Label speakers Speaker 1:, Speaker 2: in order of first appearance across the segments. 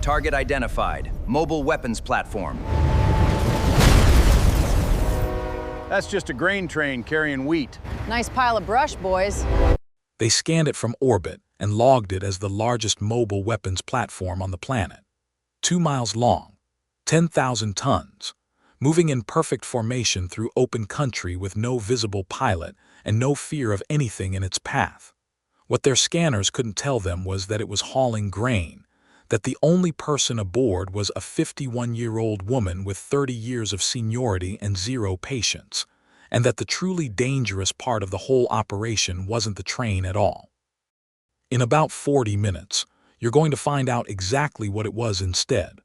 Speaker 1: Target identified. Mobile weapons platform.
Speaker 2: That's just a grain train carrying wheat.
Speaker 3: Nice pile of brush, boys.
Speaker 4: They scanned it from orbit and logged it as the largest mobile weapons platform on the planet. 2 miles long, 10,000 tons, moving in perfect formation through open country with no visible pilot and no fear of anything in its path. What their scanners couldn't tell them was that it was hauling grain, that the only person aboard was a 51-year-old woman with 30 years of seniority and zero patience, and that the truly dangerous part of the whole operation wasn't the train at all. In about 40 minutes, you're going to find out exactly what it was instead.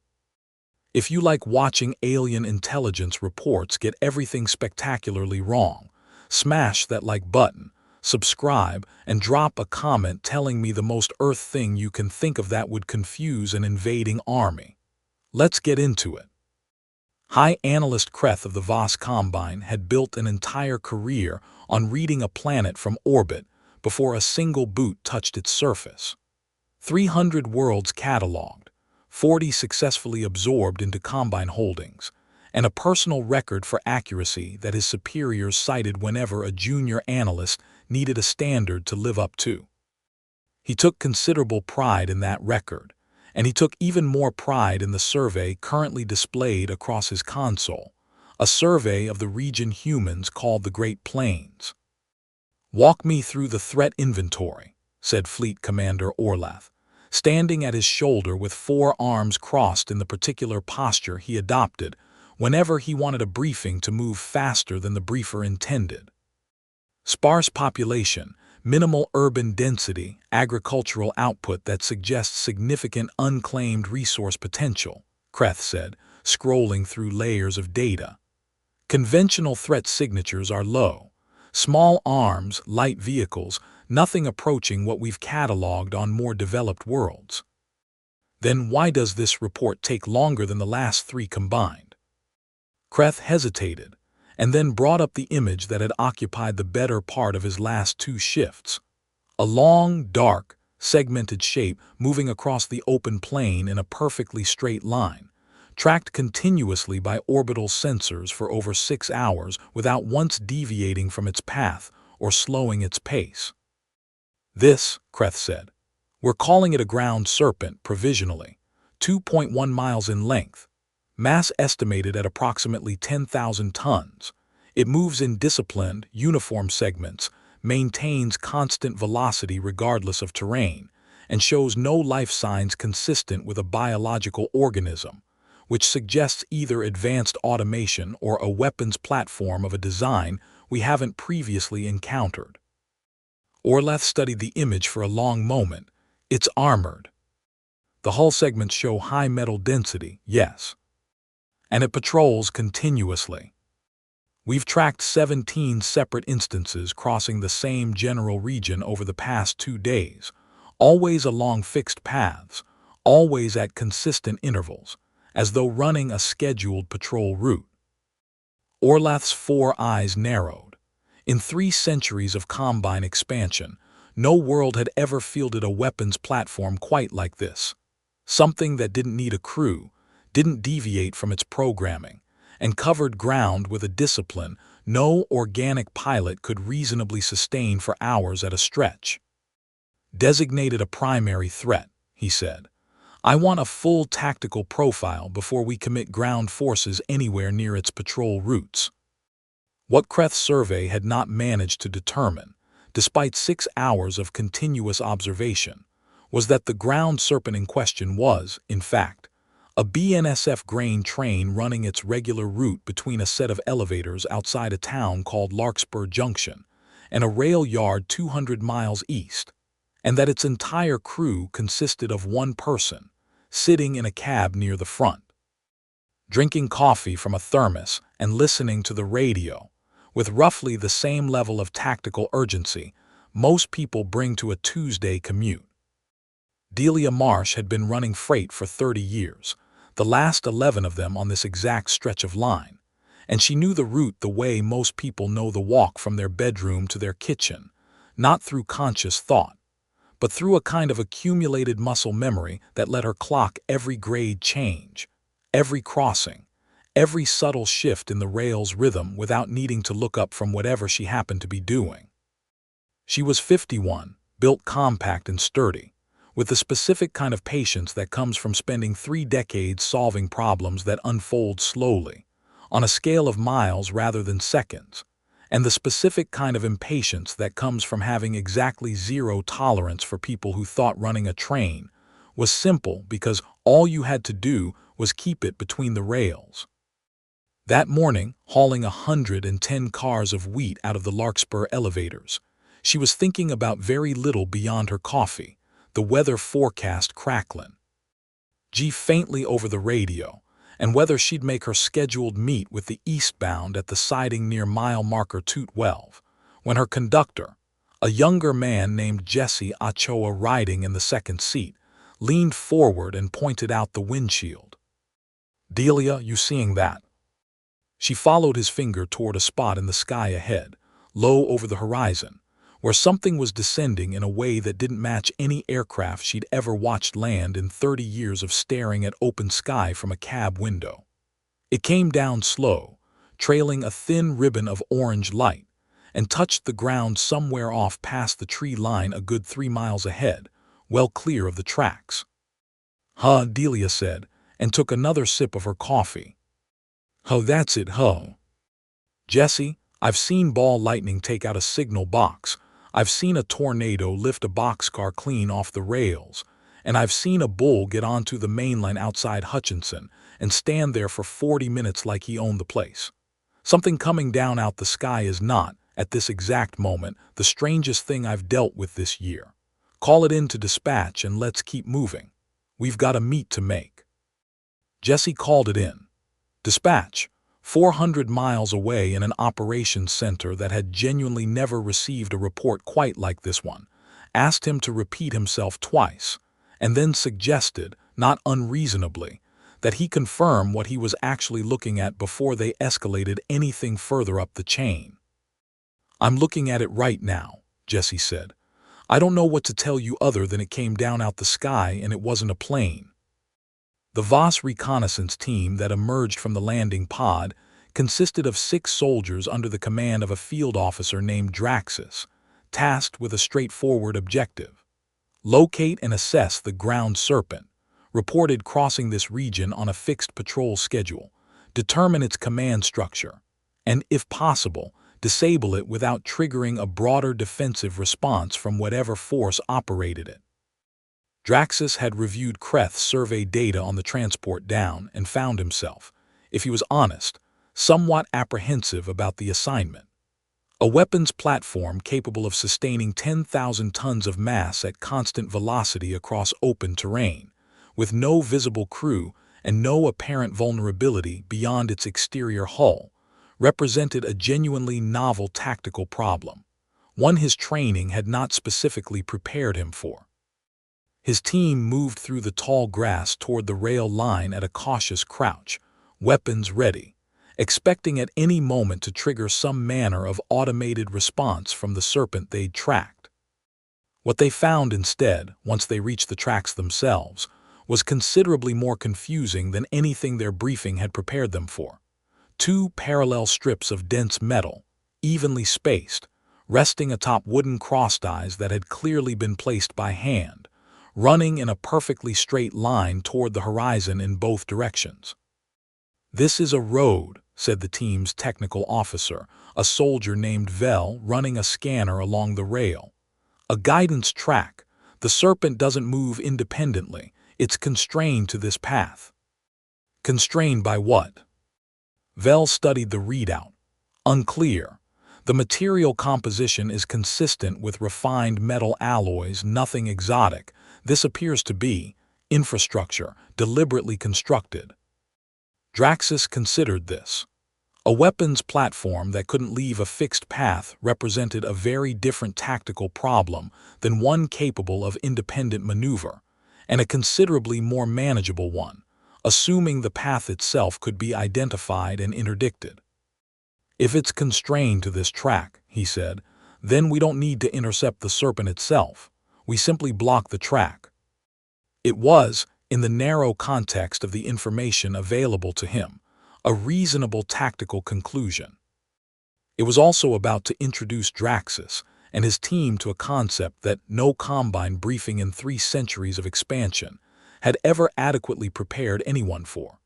Speaker 4: If you like watching alien intelligence reports get everything spectacularly wrong, smash that like button, subscribe, and drop a comment telling me the most Earth thing you can think of that would confuse an invading army. Let's get into it. High Analyst Kreth of the Voss Combine had built an entire career on reading a planet from orbit before a single boot touched its surface. 300 worlds cataloged, 40 successfully absorbed into Combine holdings, and a personal record for accuracy that his superiors cited whenever a junior analyst needed a standard to live up to. He took considerable pride in that record, and he took even more pride in the survey currently displayed across his console, a survey of the region humans called the Great Plains. "Walk me through the threat inventory," said Fleet Commander Orlath, standing at his shoulder with 4 arms crossed in the particular posture he adopted whenever he wanted a briefing to move faster than the briefer intended. "Sparse population, minimal urban density, agricultural output that suggests significant unclaimed resource potential," Kreth said, scrolling through layers of data. "Conventional threat signatures are low. Small arms, light vehicles, nothing approaching what we've cataloged on more developed worlds." "Then why does this report take longer than the last 3 combined?" Kreth hesitated, and then brought up the image that had occupied the better part of his last 2 shifts. A long, dark, segmented shape moving across the open plane in a perfectly straight line, tracked continuously by orbital sensors for over 6 hours without once deviating from its path or slowing its pace. "This," Kreth said, "we're calling it a ground serpent provisionally, 2.1 miles in length. Mass estimated at approximately 10,000 tons. It moves in disciplined, uniform segments, maintains constant velocity regardless of terrain, and shows no life signs consistent with a biological organism, which suggests either advanced automation or a weapons platform of a design we haven't previously encountered." Orlath studied the image for a long moment. "It's armored. The hull segments show high metal density, yes. And it patrols continuously. We've tracked 17 separate instances crossing the same general region over the past 2 days, always along fixed paths, always at consistent intervals, as though running a scheduled patrol route." Orlath's 4 eyes narrowed. In 3 centuries of Combine expansion, no world had ever fielded a weapons platform quite like this. Something that didn't need a crew, didn't deviate from its programming, and covered ground with a discipline no organic pilot could reasonably sustain for hours at a stretch. "Designated a primary threat," he said. "I want a full tactical profile before we commit ground forces anywhere near its patrol routes." What Kreth's survey had not managed to determine, despite 6 hours of continuous observation, was that the ground serpent in question was, in fact, a BNSF grain train running its regular route between a set of elevators outside a town called Larkspur Junction and a rail yard 200 miles east, and that its entire crew consisted of 1 person, sitting in a cab near the front, drinking coffee from a thermos and listening to the radio, with roughly the same level of tactical urgency most people bring to a Tuesday commute. Delia Marsh had been running freight for 30 years, the last 11 of them on this exact stretch of line, and she knew the route the way most people know the walk from their bedroom to their kitchen, not through conscious thought, but through a kind of accumulated muscle memory that let her clock every grade change, every crossing, every subtle shift in the rail's rhythm without needing to look up from whatever she happened to be doing. She was 51, built compact and sturdy, with the specific kind of patience that comes from spending 3 decades solving problems that unfold slowly, on a scale of miles rather than seconds, and the specific kind of impatience that comes from having exactly zero tolerance for people who thought running a train was simple because all you had to do was keep it between the rails. That morning, hauling 110 cars of wheat out of the Larkspur elevators, she was thinking about very little beyond her coffee, the weather forecast crackling faintly over the radio, and whether she'd make her scheduled meet with the eastbound at the siding near mile marker 212, when her conductor, a younger man named Jesse Ochoa riding in the second seat, leaned forward and pointed out the windshield. "Delia, you seeing that?" She followed his finger toward a spot in the sky ahead, low over the horizon, where something was descending in a way that didn't match any aircraft she'd ever watched land in 30 years of staring at open sky from a cab window. It came down slow, trailing a thin ribbon of orange light, and touched the ground somewhere off past the tree line a good 3 miles ahead, well clear of the tracks. "Huh," Delia said, and took another sip of her coffee. "Huh, that's it, huh. Jesse, I've seen ball lightning take out a signal box, I've seen a tornado lift a boxcar clean off the rails, and I've seen a bull get onto the main line outside Hutchinson and stand there for 40 minutes like he owned the place. Something coming down out the sky is not, at this exact moment, the strangest thing I've dealt with this year. Call it in to dispatch and let's keep moving. We've got a meet to make." Jesse called it in. Dispatch, 400 miles away in an operations center that had genuinely never received a report quite like this one, asked him to repeat himself twice, and then suggested, not unreasonably, that he confirm what he was actually looking at before they escalated anything further up the chain. "I'm looking at it right now," Jesse said. "I don't know what to tell you other than it came down out the sky and it wasn't a plane." The Voss reconnaissance team that emerged from the landing pod consisted of 6 soldiers under the command of a field officer named Draxus, tasked with a straightforward objective: locate and assess the ground serpent, reported crossing this region on a fixed patrol schedule, determine its command structure, and, if possible, disable it without triggering a broader defensive response from whatever force operated it. Draxus had reviewed Kreth's survey data on the transport down and found himself, if he was honest, somewhat apprehensive about the assignment. A weapons platform capable of sustaining 10,000 tons of mass at constant velocity across open terrain, with no visible crew and no apparent vulnerability beyond its exterior hull, represented a genuinely novel tactical problem, one his training had not specifically prepared him for. His team moved through the tall grass toward the rail line at a cautious crouch, weapons ready, expecting at any moment to trigger some manner of automated response from the serpent they'd tracked. What they found instead, once they reached the tracks themselves, was considerably more confusing than anything their briefing had prepared them for. 2 parallel strips of dense metal, evenly spaced, resting atop wooden crossties that had clearly been placed by hand, running in a perfectly straight line toward the horizon in both directions. "This is a road," said the team's technical officer, a soldier named Vel running a scanner along the rail. "A guidance track. The serpent doesn't move independently. It's constrained to this path." "Constrained by what?" Vel studied the readout. "Unclear. The material composition is consistent with refined metal alloys, nothing exotic. This appears to be infrastructure deliberately constructed." Draxus considered this. A weapons platform that couldn't leave a fixed path represented a very different tactical problem than one capable of independent maneuver, and a considerably more manageable one, assuming the path itself could be identified and interdicted. "If it's constrained to this track," he said, "then we don't need to intercept the serpent itself. We simply block the track. It was, in the narrow context of the information available to him, a reasonable tactical conclusion. It was also about to introduce Draxus and his team to a concept that no Combine briefing in 3 centuries of expansion had ever adequately prepared anyone for: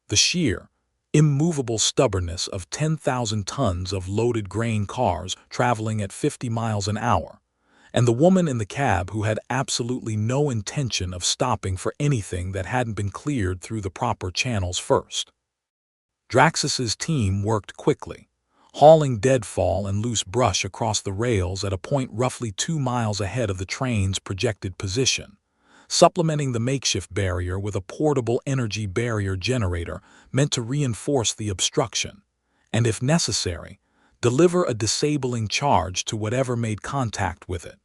Speaker 4: the sheer, immovable stubbornness of 10,000 tons of loaded grain cars traveling at 50 miles an hour, and the woman in the cab who had absolutely no intention of stopping for anything that hadn't been cleared through the proper channels first. Draxus's team worked quickly, hauling deadfall and loose brush across the rails at a point roughly 2 miles ahead of the train's projected position, supplementing the makeshift barrier with a portable energy barrier generator meant to reinforce the obstruction, and if necessary, deliver a disabling charge to whatever made contact with it.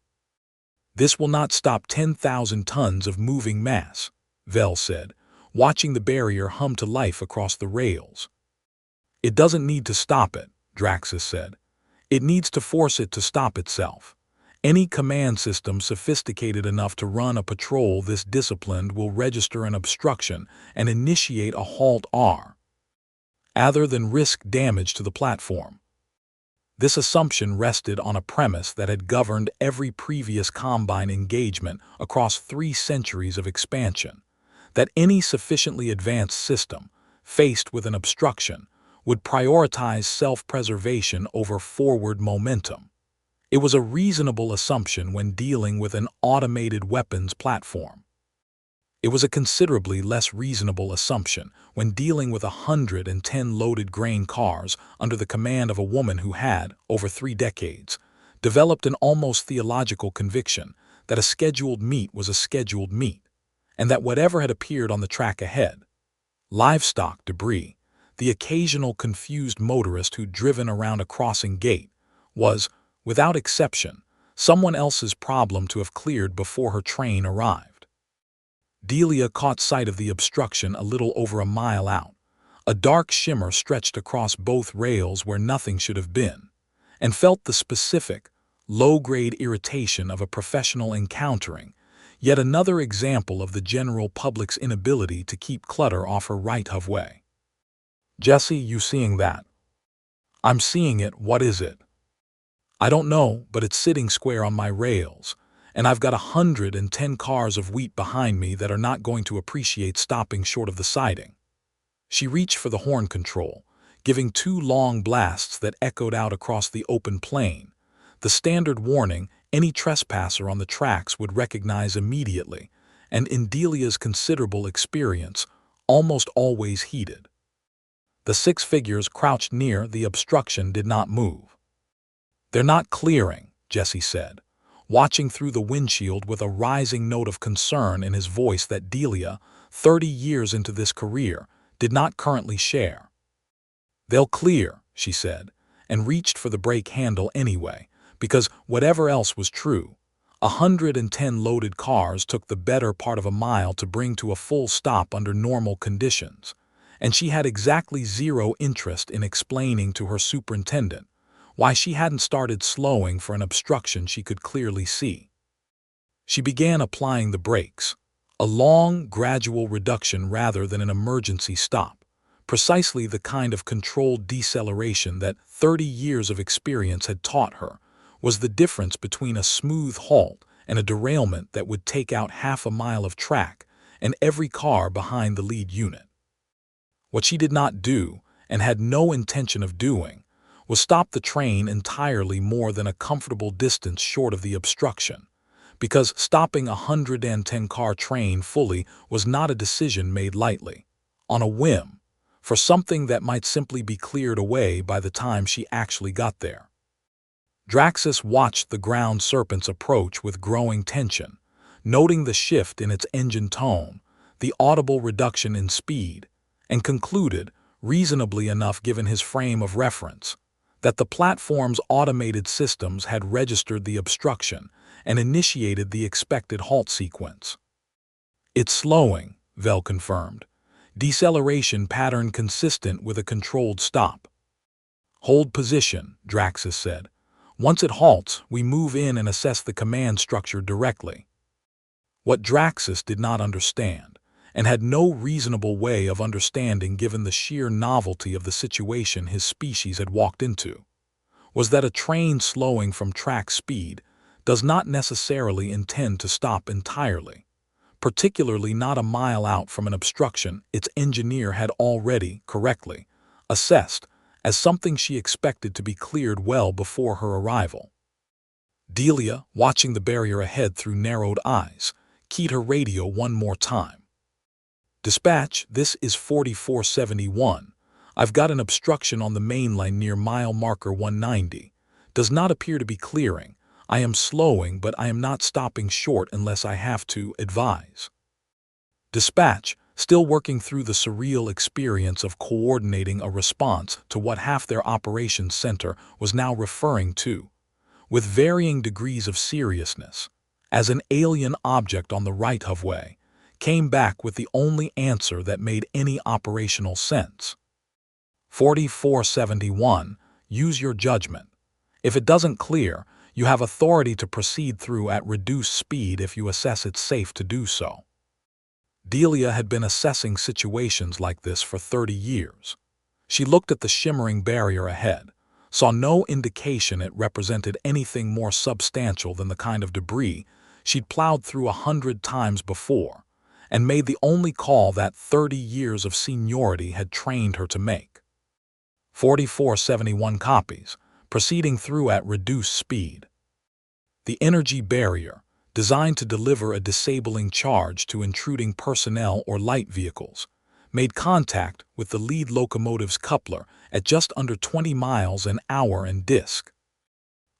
Speaker 4: "This will not stop 10,000 tons of moving mass," Vell said, watching the barrier hum to life across the rails. "It doesn't need to stop it," Draxus said. "It needs to force it to stop itself. Any command system sophisticated enough to run a patrol this disciplined will register an obstruction and initiate a halt rather than risk damage to the platform." This assumption rested on a premise that had governed every previous Combine engagement across 3 centuries of expansion: that any sufficiently advanced system, faced with an obstruction, would prioritize self-preservation over forward momentum. It was a reasonable assumption when dealing with an automated weapons platform. It was a considerably less reasonable assumption when dealing with 110 loaded grain cars under the command of a woman who had, over 3 decades, developed an almost theological conviction that a scheduled meet was a scheduled meet, and that whatever had appeared on the track ahead, livestock, debris, the occasional confused motorist who'd driven around a crossing gate, was, without exception, someone else's problem to have cleared before her train arrived. Delia caught sight of the obstruction a little over a mile out. A dark shimmer stretched across both rails where nothing should have been, and felt the specific, low-grade irritation of a professional encountering yet another example of the general public's inability to keep clutter off her right-of way. "Jesse, you seeing that?" "I'm seeing it. What is it?" "I don't know, but it's sitting square on my rails, and I've got 110 cars of wheat behind me that are not going to appreciate stopping short of the siding." She reached for the horn control, giving 2 long blasts that echoed out across the open plain, the standard warning any trespasser on the tracks would recognize immediately, and in Delia's considerable experience, almost always heeded. The 6 figures crouched near the obstruction did not move. "They're not clearing," Jesse said, watching through the windshield with a rising note of concern in his voice that Delia, 30 years into this career, did not currently share. "They'll clear," she said, and reached for the brake handle anyway, because whatever else was true, 110 loaded cars took the better part of a mile to bring to a full stop under normal conditions, and she had exactly 0 interest in explaining to her superintendent why she hadn't started slowing for an obstruction she could clearly see. She began applying the brakes, a long, gradual reduction rather than an emergency stop, precisely the kind of controlled deceleration that 30 years of experience had taught her was the difference between a smooth halt and a derailment that would take out half a mile of track and every car behind the lead unit. What she did not do, and had no intention of doing, was stop the train entirely more than a comfortable distance short of the obstruction, because stopping a 110-car train fully was not a decision made lightly, on a whim, for something that might simply be cleared away by the time she actually got there. Draxus watched the ground serpents approach with growing tension, noting the shift in its engine tone, the audible reduction in speed, and concluded, reasonably enough given his frame of reference, that the platform's automated systems had registered the obstruction and initiated the expected halt sequence. "It's slowing," Vell confirmed. "Deceleration pattern consistent with a controlled stop." "Hold position," Draxus said, Once it halts, we move in and assess the command structure directly. What Draxus did not understand, and had no reasonable way of understanding given the sheer novelty of the situation his species had walked into, was that a train slowing from track speed does not necessarily intend to stop entirely, particularly not a mile out from an obstruction its engineer had already, correctly, assessed as something she expected to be cleared well before her arrival. Delia, watching the barrier ahead through narrowed eyes, keyed her radio one more time. "Dispatch, this is 4471. I've got an obstruction on the main line near mile marker 190. Does not appear to be clearing. I am slowing, but I am not stopping short unless I have to. Advise." Dispatch, still working through the surreal experience of coordinating a response to what half their operations center was now referring to, with varying degrees of seriousness, as an alien object on the right of way, came back with the only answer that made any operational sense. 4471, use your judgment. If it doesn't clear, you have authority to proceed through at reduced speed if you assess it's safe to do so. Delia had been assessing situations like this for 30 years. She looked at the shimmering barrier ahead, saw no indication it represented anything more substantial than the kind of debris she'd plowed through 100 times before, and made the only call that 30 years of seniority had trained her to make. 4471 copies, proceeding through at reduced speed. The energy barrier, designed to deliver a disabling charge to intruding personnel or light vehicles, made contact with the lead locomotive's coupler at just under 20 miles an hour and disk,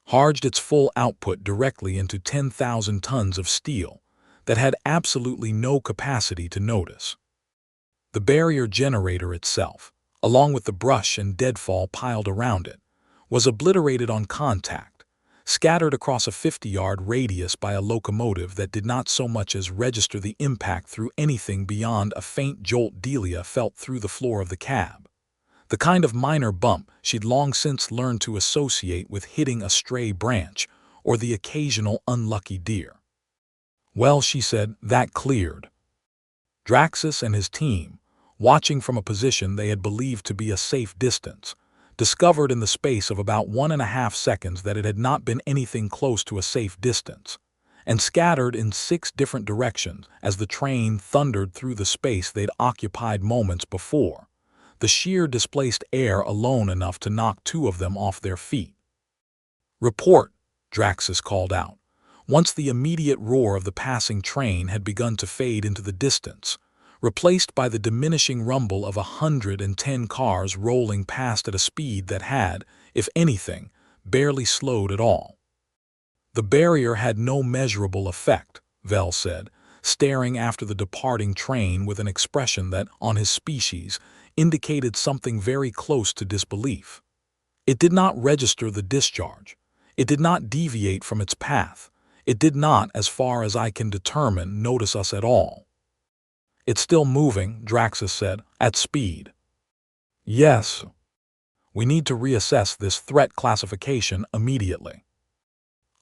Speaker 4: charged its full output directly into 10,000 tons of steel that had absolutely no capacity to notice. The barrier generator itself, along with the brush and deadfall piled around it, was obliterated on contact, scattered across a 50-yard radius by a locomotive that did not so much as register the impact through anything beyond a faint jolt Delia felt through the floor of the cab, the kind of minor bump she'd long since learned to associate with hitting a stray branch or the occasional unlucky deer. "Well," she said, "that cleared." Draxus and his team, watching from a position they had believed to be a safe distance, discovered in the space of about 1.5 seconds that it had not been anything close to a safe distance, and scattered in 6 different directions as the train thundered through the space they'd occupied moments before, the sheer displaced air alone enough to knock 2 of them off their feet. "Report," Draxus called out, once the immediate roar of the passing train had begun to fade into the distance, replaced by the diminishing rumble of 110 cars rolling past at a speed that had, if anything, barely slowed at all. "The barrier had no measurable effect," Vell said, staring after the departing train with an expression that, on his species, indicated something very close to disbelief. "It did not register the discharge. It did not deviate from its path. It did not, as far as I can determine, notice us at all." "It's still moving," Draxus said, "at speed." "Yes. We need to reassess this threat classification immediately."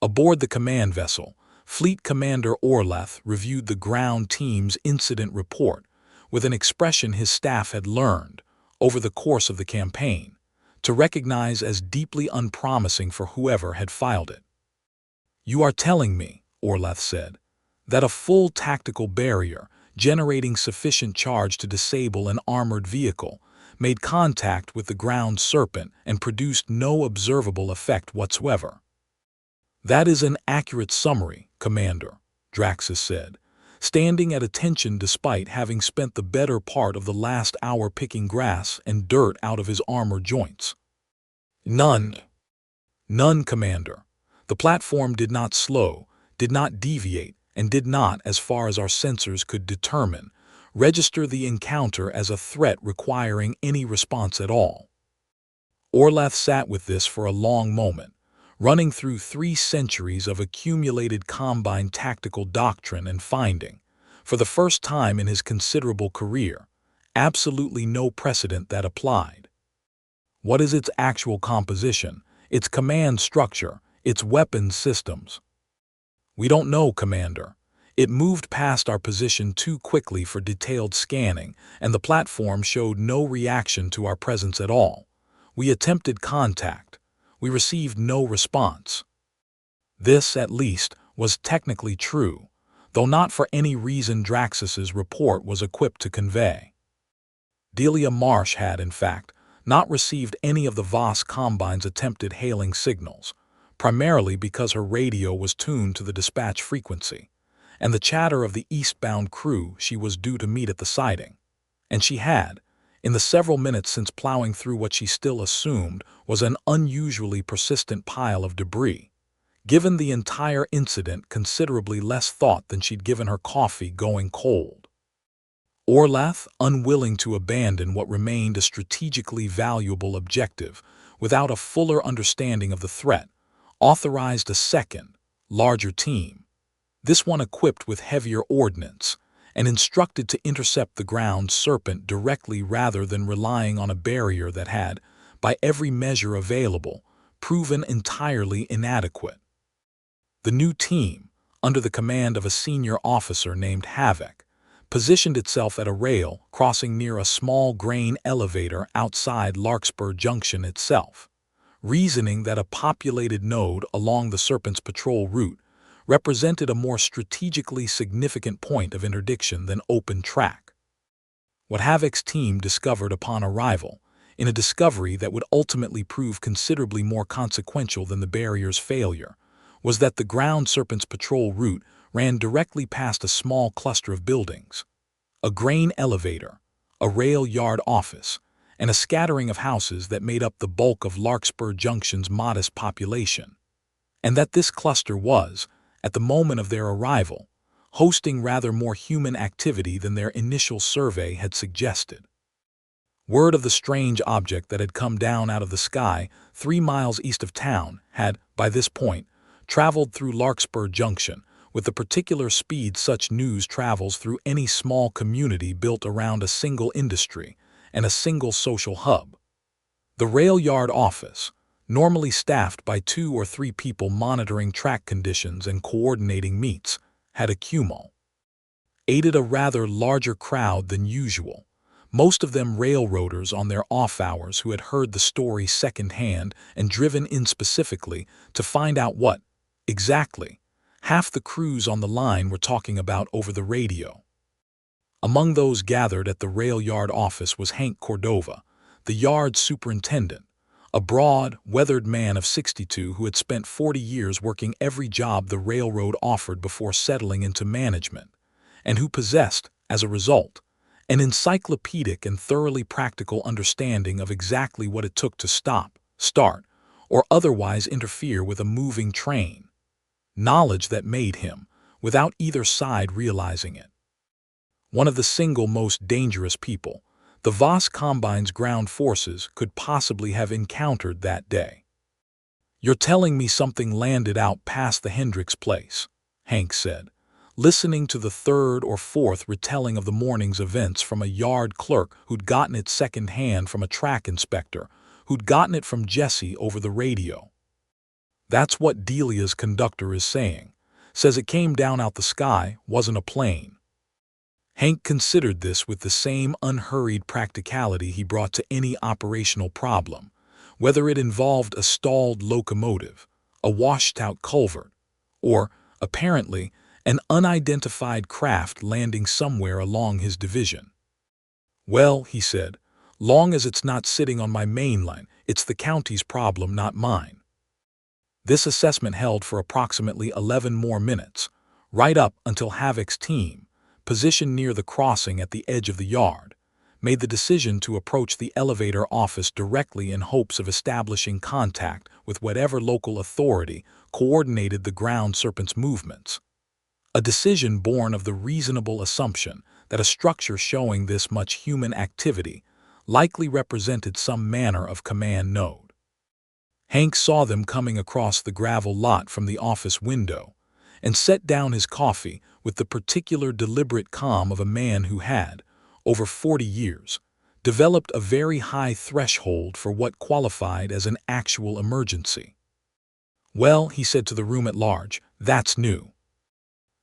Speaker 4: Aboard the command vessel, Fleet Commander Orleth reviewed the ground team's incident report with an expression his staff had learned, over the course of the campaign, to recognize as deeply unpromising for whoever had filed it. "You are telling me," Orleth said, "that a full tactical barrier generating sufficient charge to disable an armored vehicle made contact with the ground serpent and produced no observable effect whatsoever." "That is an accurate summary, Commander," Draxus said, standing at attention despite having spent the better part of the last hour picking grass and dirt out of his armor joints. "None, Commander. The platform did not slow, did not deviate, and did not, as far as our sensors could determine, register the encounter as a threat requiring any response at all." Orleth sat with this for a long moment, running through 3 centuries of accumulated combined tactical doctrine and finding, for the first time in his considerable career, absolutely no precedent that applied. What is its actual composition, its command structure, Its weapons systems. We don't know, Commander. It moved past our position too quickly for detailed scanning, and the platform showed no reaction to our presence at all. We attempted contact. We received no response. This, at least, was technically true, though not for any reason Draxus's report was equipped to convey. Delia Marsh had, in fact, not received any of the Voss Combine's attempted hailing signals, primarily because her radio was tuned to the dispatch frequency, and the chatter of the eastbound crew she was due to meet at the siding. And she had, in the several minutes since plowing through what she still assumed was an unusually persistent pile of debris, given the entire incident considerably less thought than she'd given her coffee going cold. Orlath, unwilling to abandon what remained a strategically valuable objective without a fuller understanding of the threat, authorized a second, larger team, this one equipped with heavier ordnance, and instructed to intercept the ground serpent directly rather than relying on a barrier that had, by every measure available, proven entirely inadequate. The new team, under the command of a senior officer named Havoc, positioned itself at a rail crossing near a small grain elevator outside Larkspur Junction itself, reasoning that a populated node along the Serpent's patrol route represented a more strategically significant point of interdiction than open track. What Havoc's team discovered upon arrival, in a discovery that would ultimately prove considerably more consequential than the barrier's failure, was that the ground Serpent's patrol route ran directly past a small cluster of buildings, a grain elevator, a rail yard office, and a scattering of houses that made up the bulk of Larkspur Junction's modest population, and that this cluster was, at the moment of their arrival, hosting rather more human activity than their initial survey had suggested. Word of the strange object that had come down out of the sky 3 miles east of town had, by this point, traveled through Larkspur Junction with the particular speed such news travels through any small community built around a single industry and a single social hub. The rail yard office, normally staffed by 2 or 3 people monitoring track conditions and coordinating meets, had aided a rather larger crowd than usual, most of them railroaders on their off hours who had heard the story secondhand and driven in specifically to find out what, exactly, half the crews on the line were talking about over the radio. Among those gathered at the rail yard office was Hank Cordova, the yard superintendent, a broad, weathered man of 62 who had spent 40 years working every job the railroad offered before settling into management, and who possessed, as a result, an encyclopedic and thoroughly practical understanding of exactly what it took to stop, start, or otherwise interfere with a moving train, knowledge that made him, without either side realizing it, one of the single most dangerous people the Voss Combine's ground forces could possibly have encountered that day. "You're telling me something landed out past the Hendricks place," Hank said, listening to the third or fourth retelling of the morning's events from a yard clerk who'd gotten it second-hand from a track inspector, who'd gotten it from Jesse over the radio. "That's what Delia's conductor is saying. Says it came down out the sky, wasn't a plane." Hank considered this with the same unhurried practicality he brought to any operational problem, whether it involved a stalled locomotive, a washed-out culvert, or, apparently, an unidentified craft landing somewhere along his division. "Well," he said, "long as it's not sitting on my main line, it's the county's problem, not mine." This assessment held for approximately 11 more minutes, right up until Havoc's team, positioned near the crossing at the edge of the yard, made the decision to approach the elevator office directly in hopes of establishing contact with whatever local authority coordinated the ground serpent's movements. A decision born of the reasonable assumption that a structure showing this much human activity likely represented some manner of command node. Hank saw them coming across the gravel lot from the office window and set down his coffee with the particular deliberate calm of a man who had, over 40 years, developed a very high threshold for what qualified as an actual emergency. Well, he said to the room at large, that's new.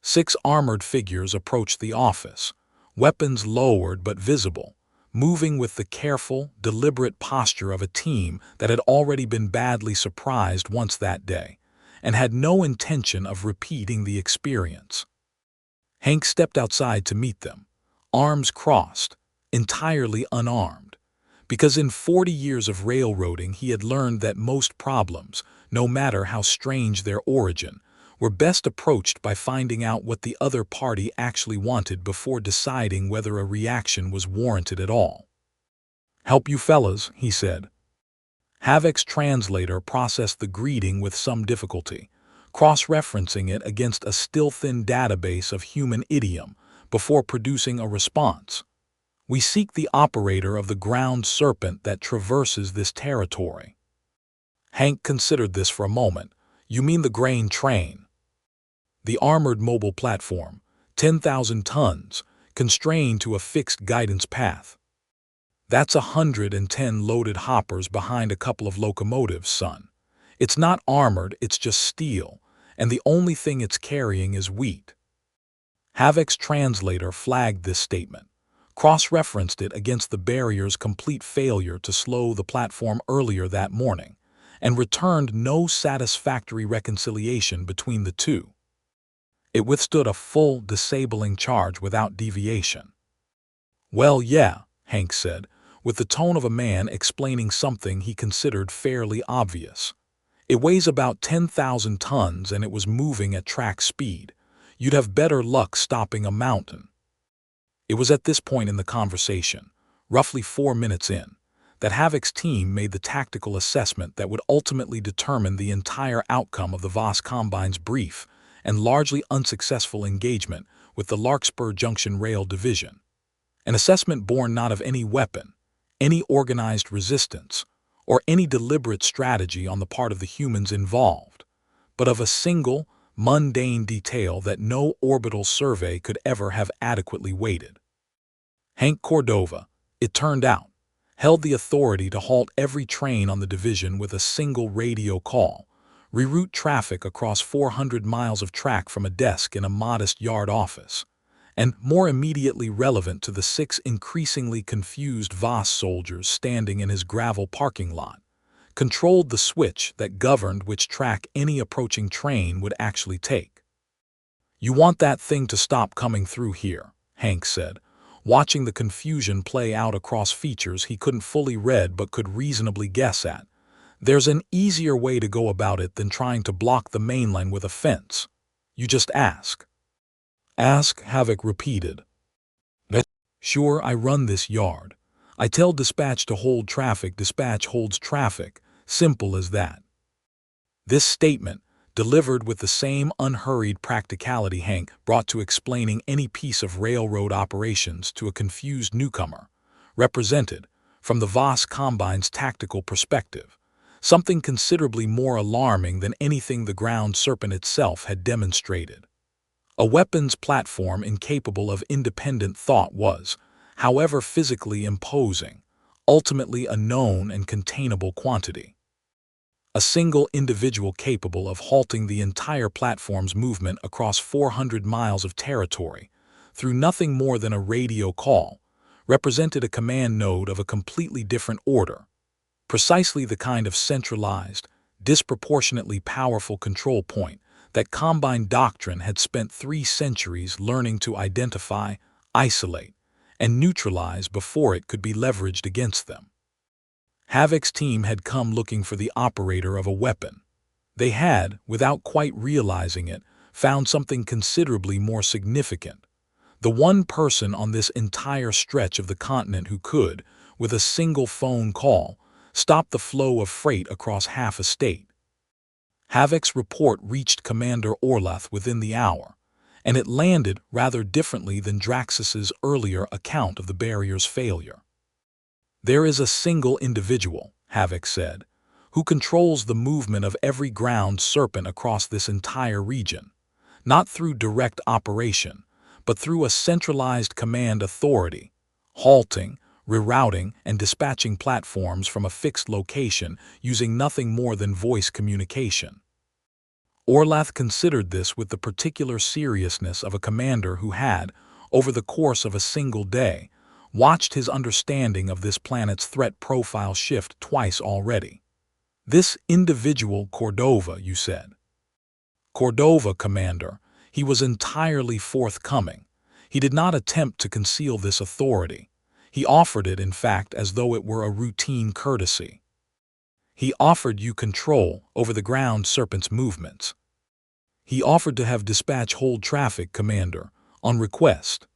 Speaker 4: 6 armored figures approached the office, weapons lowered but visible, moving with the careful, deliberate posture of a team that had already been badly surprised once that day, and had no intention of repeating the experience. Hank stepped outside to meet them, arms crossed, entirely unarmed, because in 40 years of railroading he had learned that most problems, no matter how strange their origin, were best approached by finding out what the other party actually wanted before deciding whether a reaction was warranted at all. "Help you fellas," he said. Havoc's translator processed the greeting with some difficulty, cross-referencing it against a still-thin database of human idiom before producing a response. "We seek the operator of the ground serpent that traverses this territory." Hank considered this for a moment. "You mean the grain train?" "The armored mobile platform, 10,000 tons, constrained to a fixed guidance path. That's 110 loaded hoppers behind a couple of locomotives, son. It's not armored, it's just steel, and the only thing it's carrying is wheat." Havoc's translator flagged this statement, cross-referenced it against the barrier's complete failure to slow the platform earlier that morning, and returned no satisfactory reconciliation between the two. It withstood a full disabling charge without deviation. "Well, yeah," Hank said, with the tone of a man explaining something he considered fairly obvious. "It weighs about 10,000 tons and it was moving at track speed. You'd have better luck stopping a mountain." It was at this point in the conversation, roughly 4 minutes in, that Havoc's team made the tactical assessment that would ultimately determine the entire outcome of the Voss Combine's brief and largely unsuccessful engagement with the Larkspur Junction Rail Division. An assessment born not of any weapon, any organized resistance, or any deliberate strategy on the part of the humans involved, but of a single, mundane detail that no orbital survey could ever have adequately weighted. Hank Cordova, it turned out, held the authority to halt every train on the division with a single radio call, reroute traffic across 400 miles of track from a desk in a modest yard office, and more immediately relevant to the 6 increasingly confused Voss soldiers standing in his gravel parking lot, controlled the switch that governed which track any approaching train would actually take. "You want that thing to stop coming through here," Hank said, watching the confusion play out across features he couldn't fully read but could reasonably guess at. "There's an easier way to go about it than trying to block the main line with a fence. You just ask." "Ask," Havoc repeated. "Sure, I run this yard. I tell dispatch to hold traffic, dispatch holds traffic. Simple as that." This statement, delivered with the same unhurried practicality Hank brought to explaining any piece of railroad operations to a confused newcomer, represented, from the Voss Combine's tactical perspective, something considerably more alarming than anything the ground serpent itself had demonstrated. A weapons platform incapable of independent thought was, however physically imposing, ultimately a known and containable quantity. A single individual capable of halting the entire platform's movement across 400 miles of territory, through nothing more than a radio call, represented a command node of a completely different order, precisely the kind of centralized, disproportionately powerful control point that Combine doctrine had spent 3 centuries learning to identify, isolate, and neutralize before it could be leveraged against them. Havoc's team had come looking for the operator of a weapon. They had, without quite realizing it, found something considerably more significant. The one person on this entire stretch of the continent who could, with a single phone call, stop the flow of freight across half a state. Havoc's report reached Commander Orlath within the hour, and it landed rather differently than Draxus's earlier account of the barrier's failure. "There is a single individual," Havoc said, "who controls the movement of every ground serpent across this entire region, not through direct operation, but through a centralized command authority, halting, rerouting, and dispatching platforms from a fixed location using nothing more than voice communication. Orlath considered this with the particular seriousness of a commander who had, over the course of a single day, watched his understanding of this planet's threat profile shift twice already. This individual Cordova, you said. Cordova, Commander. He was entirely forthcoming. He did not attempt to conceal this authority. He offered it, in fact, as though it were a routine courtesy. He offered you control over the ground serpent's movements. He offered to have dispatch hold traffic, Commander, on request.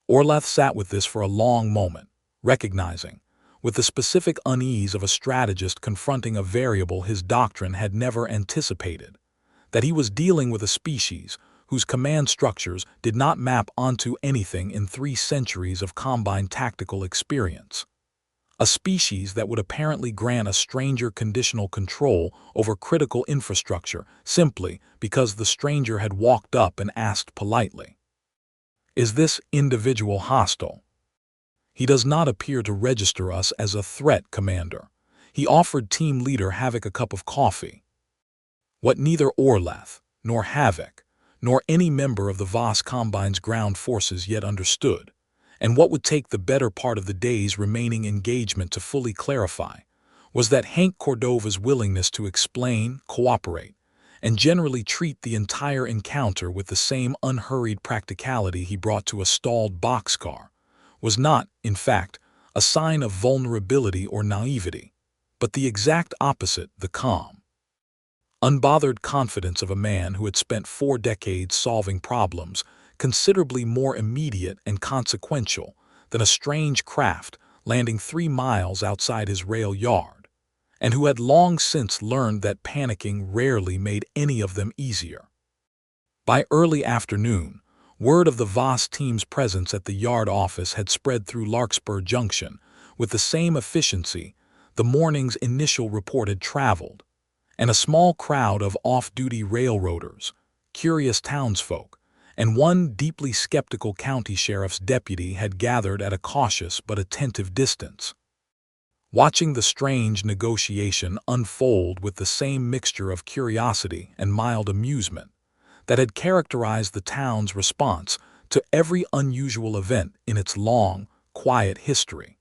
Speaker 4: Orlath sat with this for a long moment, recognizing, with the specific unease of a strategist confronting a variable his doctrine had never anticipated, that he was dealing with a species whose command structures did not map onto anything in 3 centuries of combined tactical experience. A species that would apparently grant a stranger conditional control over critical infrastructure simply because the stranger had walked up and asked politely, "Is this individual hostile?" He does not appear to register us as a threat, Commander. He offered Team Leader Havoc a cup of coffee. What neither Orlath, nor Havoc, nor any member of the Voss Combine's ground forces yet understood, and what would take the better part of the day's remaining engagement to fully clarify, was that Hank Cordova's willingness to explain, cooperate, and generally treat the entire encounter with the same unhurried practicality he brought to a stalled boxcar was not, in fact, a sign of vulnerability or naivety, but the exact opposite, the calm, unbothered confidence of a man who had spent 4 decades solving problems considerably more immediate and consequential than a strange craft landing 3 miles outside his rail yard, and who had long since learned that panicking rarely made any of them easier. By early afternoon, word of the Voss team's presence at the yard office had spread through Larkspur Junction with the same efficiency the morning's initial report had traveled, and a small crowd of off-duty railroaders, curious townsfolk, and one deeply skeptical county sheriff's deputy had gathered at a cautious but attentive distance, watching the strange negotiation unfold with the same mixture of curiosity and mild amusement that had characterized the town's response to every unusual event in its long, quiet history.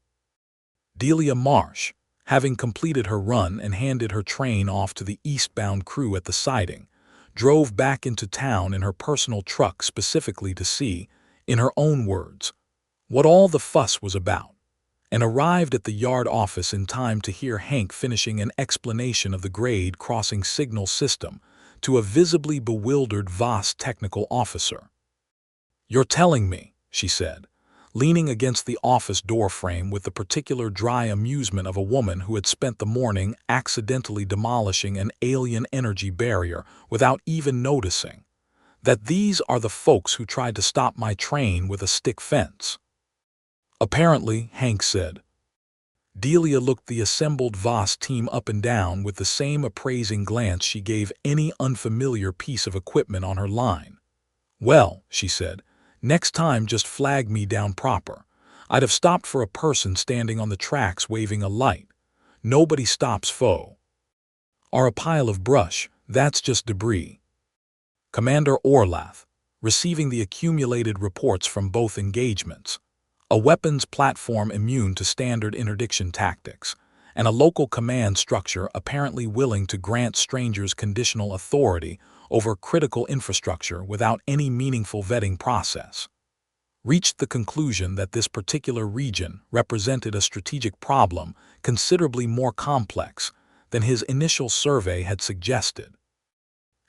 Speaker 4: Delia Marsh, having completed her run and handed her train off to the eastbound crew at the siding, drove back into town in her personal truck specifically to see, in her own words, what all the fuss was about, and arrived at the yard office in time to hear Hank finishing an explanation of the grade crossing signal system to a visibly bewildered Voss technical officer. "You're telling me," she said, leaning against the office door frame with the particular dry amusement of a woman who had spent the morning accidentally demolishing an alien energy barrier without even noticing, "that these are the folks who tried to stop my train with a stick fence?" "Apparently," Hank said. Delia looked the assembled Voss team up and down with the same appraising glance she gave any unfamiliar piece of equipment on her line. "Well," she said, "next time just flag me down proper. I'd have stopped for a person standing on the tracks waving a light. Nobody stops foe. Or a pile of brush, that's just debris." Commander Orlath, receiving the accumulated reports from both engagements, a weapons platform immune to standard interdiction tactics, and a local command structure apparently willing to grant strangers conditional authority over critical infrastructure without any meaningful vetting process, reached the conclusion that this particular region represented a strategic problem considerably more complex than his initial survey had suggested,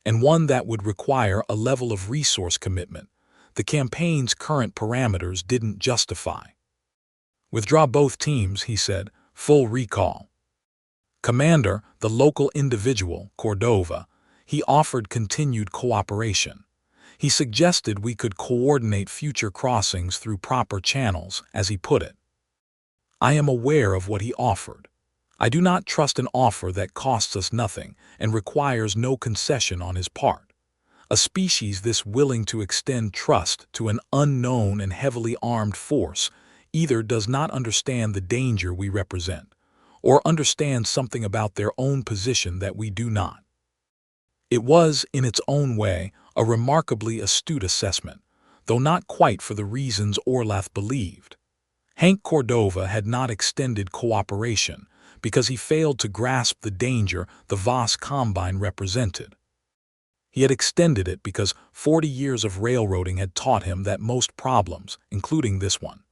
Speaker 4: and one that would require a level of resource commitment the campaign's current parameters didn't justify. "Withdraw both teams," he said, "full recall." "Commander," the local individual, Cordova, he offered continued cooperation. He suggested we could coordinate future crossings through proper channels, as he put it. I am aware of what he offered. I do not trust an offer that costs us nothing and requires no concession on his part. A species this willing to extend trust to an unknown and heavily armed force either does not understand the danger we represent, or understands something about their own position that we do not. It was, in its own way, a remarkably astute assessment, though not quite for the reasons Orlath believed. Hank Cordova had not extended cooperation because he failed to grasp the danger the Voss Combine represented. He had extended it because 40 years of railroading had taught him that most problems, including this one,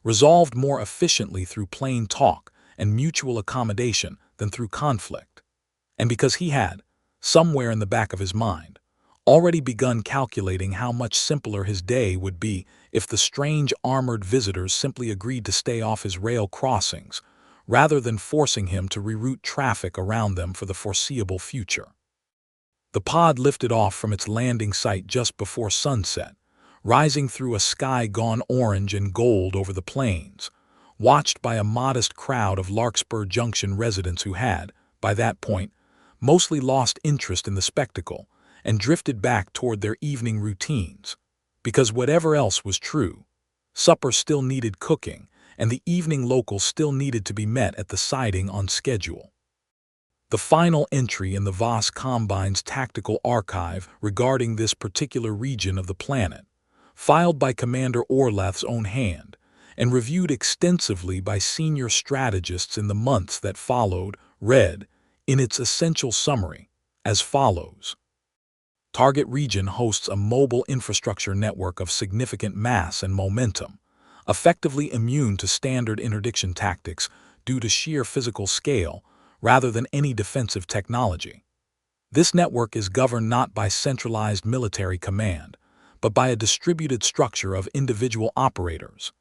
Speaker 4: resolved more efficiently through plain talk and mutual accommodation than through conflict. And because he had, somewhere in the back of his mind, already begun calculating how much simpler his day would be if the strange armored visitors simply agreed to stay off his rail crossings, rather than forcing him to reroute traffic around them for the foreseeable future. The pod lifted off from its landing site just before sunset, rising through a sky gone orange and gold over the plains, watched by a modest crowd of Larkspur Junction residents who had, by that point, mostly lost interest in the spectacle and drifted back toward their evening routines. Because whatever else was true, supper still needed cooking, and the evening local still needed to be met at the siding on schedule. The final entry in the Voss Combine's tactical archive regarding this particular region of the planet, filed by Commander Orlath's own hand, and reviewed extensively by senior strategists in the months that followed, read, in its essential summary, as follows. Target region hosts a mobile infrastructure network of significant mass and momentum, effectively immune to standard interdiction tactics due to sheer physical scale rather than any defensive technology. This network is governed not by centralized military command, but by a distributed structure of individual operators,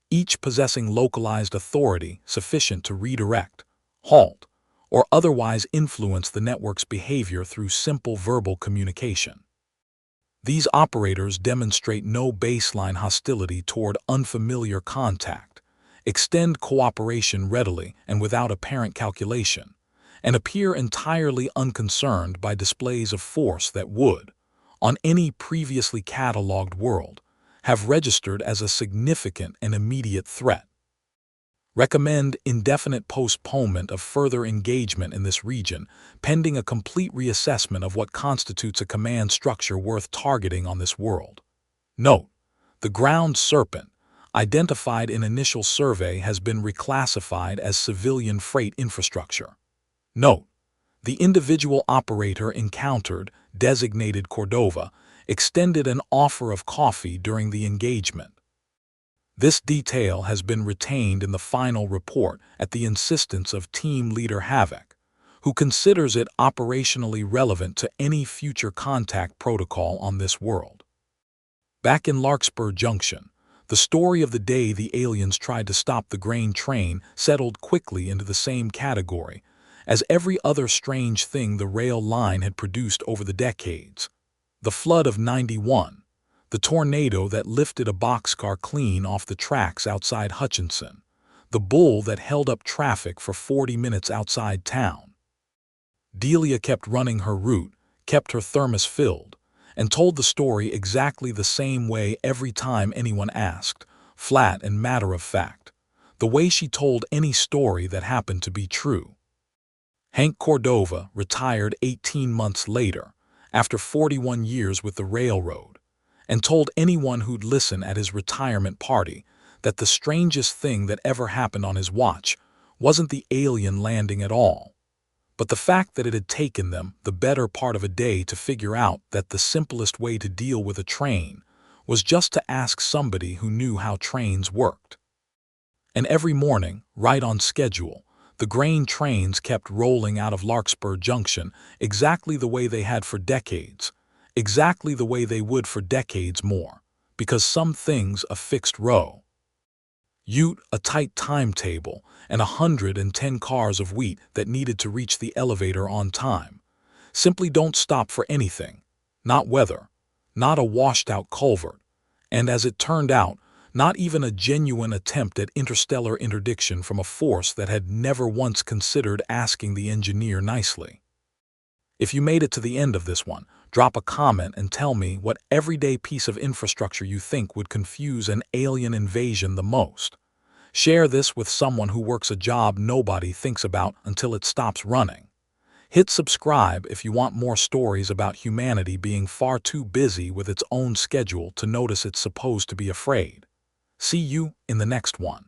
Speaker 4: each possessing localized authority sufficient to redirect, halt, or otherwise influence the network's behavior through simple verbal communication. These operators demonstrate no baseline hostility toward unfamiliar contact, extend cooperation readily and without apparent calculation, and appear entirely unconcerned by displays of force that would, on any previously catalogued world, have registered as a significant and immediate threat. Recommend indefinite postponement of further engagement in this region, pending a complete reassessment of what constitutes a command structure worth targeting on this world. Note: the ground serpent, identified in initial survey, has been reclassified as civilian freight infrastructure. Note: the individual operator encountered, designated Cordova, extended an offer of coffee during the engagement. This detail has been retained in the final report at the insistence of Team Leader Havoc, who considers it operationally relevant to any future contact protocol on this world. Back in Larkspur Junction, the story of the day the aliens tried to stop the grain train settled quickly into the same category as every other strange thing the rail line had produced over the decades. The flood of '91, the tornado that lifted a boxcar clean off the tracks outside Hutchinson, the bull that held up traffic for 40 minutes outside town. Delia kept running her route, kept her thermos filled, and told the story exactly the same way every time anyone asked, flat and matter of fact, the way she told any story that happened to be true. Hank Cordova retired 18 months later, after 41 years with the railroad, and told anyone who'd listen at his retirement party that the strangest thing that ever happened on his watch wasn't the alien landing at all, but the fact that it had taken them the better part of a day to figure out that the simplest way to deal with a train was just to ask somebody who knew how trains worked. And every morning, right on schedule, the grain trains kept rolling out of Larkspur Junction exactly the way they had for decades, exactly the way they would for decades more, because some things a fixed row. Ute, a tight timetable, and 110 cars of wheat that needed to reach the elevator on time, simply don't stop for anything, not weather, not a washed-out culvert, and as it turned out, not even a genuine attempt at interstellar interdiction from a force that had never once considered asking the engineer nicely. If you made it to the end of this one, drop a comment and tell me what everyday piece of infrastructure you think would confuse an alien invasion the most. Share this with someone who works a job nobody thinks about until it stops running. Hit subscribe if you want more stories about humanity being far too busy with its own schedule to notice it's supposed to be afraid. See you in the next one.